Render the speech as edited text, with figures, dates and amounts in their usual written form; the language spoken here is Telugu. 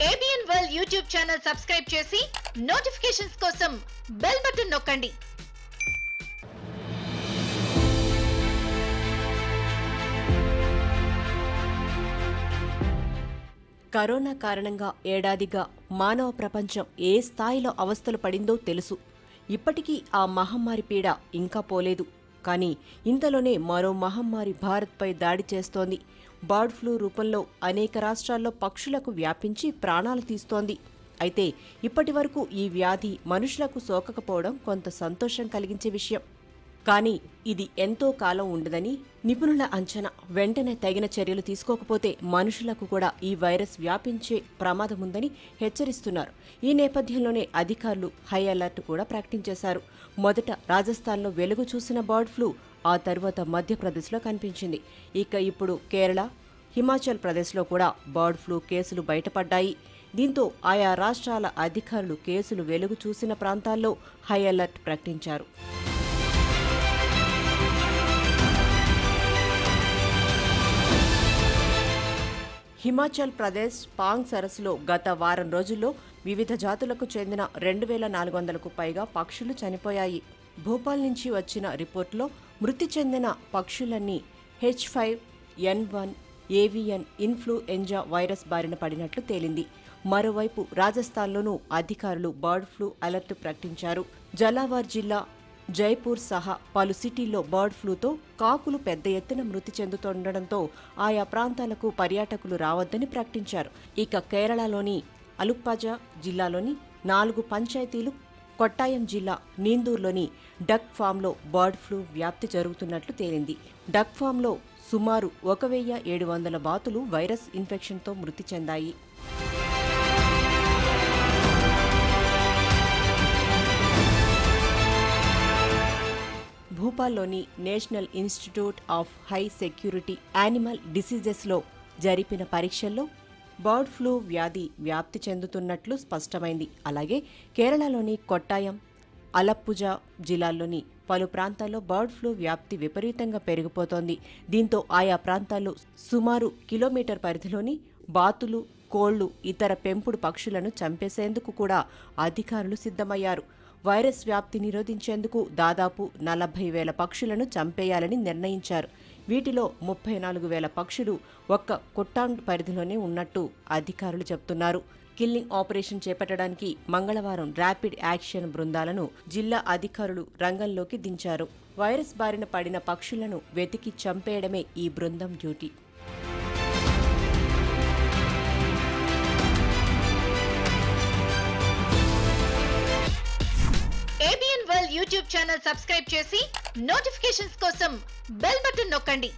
ABN world YouTube channel subscribe చేసి నోటిఫికేషన్స్ కోసం బెల్ బటన్ నొక్కండి. కరోనా కారణంగా ఏడాదిగా మానవ ప్రపంచం ఏ స్థాయిలో అవస్థలు పడిందో తెలుసు. ఇప్పటికీ ఆ మహమ్మారి పీడ ఇంకా పోలేదు. కానీ ఇంతలోనే మరో మహమ్మారి భారత్పై దాడి చేస్తోంది. బర్డ్ ఫ్లూ రూపంలో అనేక రాష్ట్రాల్లో పక్షులకు వ్యాపించి ప్రాణాలు తీస్తోంది. అయితే ఇప్పటి వరకు ఈ వ్యాధి మనుషులకు సోకకపోవడం కొంత సంతోషం కలిగించే విషయం. కానీ ఇది ఎంతో కాలం ఉండదని నిపుణుల అంచనా. వెంటనే తగిన చర్యలు తీసుకోకపోతే మనుషులకు కూడా ఈ వైరస్ వ్యాపించే ప్రమాదముందని హెచ్చరిస్తున్నారు. ఈ నేపథ్యంలోనే అధికారులు హై అలర్ట్ కూడా ప్రకటించేశారు. మొదట రాజస్థాన్లో వెలుగు చూసిన బర్డ్ ఫ్లూ ఆ తర్వాత మధ్యప్రదేశ్లో కనిపించింది. ఇక ఇప్పుడు కేరళ, హిమాచల్ ప్రదేశ్లో కూడా బర్డ్ ఫ్లూ కేసులు బయటపడ్డాయి. దీంతో ఆయా రాష్ట్రాల అధికారులు కేసులు వెలుగు చూసిన ప్రాంతాల్లో హై అలర్ట్ ప్రకటించారు. హిమాచల్ ప్రదేశ్ పాంగ్ సరస్సులో గత వారం రోజుల్లో వివిధ జాతులకు చెందిన 2400కు పైగా పక్షులు చనిపోయాయి. భోపాల్ నుంచి వచ్చిన రిపోర్టులో మృతి చెందిన పక్షులన్నీ H5N1 ఏవియన్ ఇన్ఫ్లుయెంజా వైరస్ బారిన పడినట్లు తేలింది. మరోవైపు రాజస్థాన్లోనూ అధికారులు బర్డ్ ఫ్లూ అలర్ట్ ప్రకటించారు. జలావార్ జిల్లా, జైపూర్ సహా పలు సిటీల్లో బర్డ్ ఫ్లూతో కాకులు పెద్ద ఎత్తున మృతి చెందుతుండటంతో ఆయా ప్రాంతాలకు పర్యాటకులు రావద్దని ప్రకటించారు. ఇక కేరళలోని అలుప్పజ జిల్లాలోని 4 పంచాయతీలు, కొట్టాయం జిల్లా నీందూర్లోని డక్ ఫామ్లో బర్డ్ ఫ్లూ వ్యాప్తి జరుగుతున్నట్లు తేలింది. డక్ ఫామ్లో సుమారు 1700 బాతులు వైరస్ ఇన్ఫెక్షన్తో మృతి చెందాయి. భూపాల్లోని National Institute of High Security Animal డిసీజెస్లో జరిపిన పరీక్షల్లో బర్డ్ ఫ్లూ వ్యాధి వ్యాప్తి చెందుతున్నట్లు స్పష్టమైంది. అలాగే కేరళలోని కొట్టాయం, అలప్పుజ జిల్లాల్లోని పలు ప్రాంతాల్లో బర్డ్ ఫ్లూ వ్యాప్తి విపరీతంగా పెరిగిపోతోంది. దీంతో ఆయా ప్రాంతాల్లో సుమారు కిలోమీటర్ పరిధిలోని బాతులు, కోళ్లు, ఇతర పెంపుడు పక్షులను చంపేసేందుకు కూడా అధికారులు సిద్ధమయ్యారు. వైరస్ వ్యాప్తి నిరోధించేందుకు దాదాపు 40,000 పక్షులను చంపేయాలని నిర్ణయించారు. వీటిలో 34,000 పక్షులు ఒక్క కొట్టాంగ్ పరిధిలోనే ఉన్నట్టు అధికారులు చెబుతున్నారు. కిల్లింగ్ ఆపరేషన్ చేపట్టడానికి మంగళవారం ర్యాపిడ్ యాక్షన్ బృందాలను జిల్లా అధికారులు రంగంలోకి దించారు. వైరస్ బారిన పడిన పక్షులను వెతికి చంపేయడమే ఈ బృందం duty. ABN world YouTube channel subscribe చేసి నోటిఫికేషన్స్ కోసం బెల్ బటన్ నొక్కండి.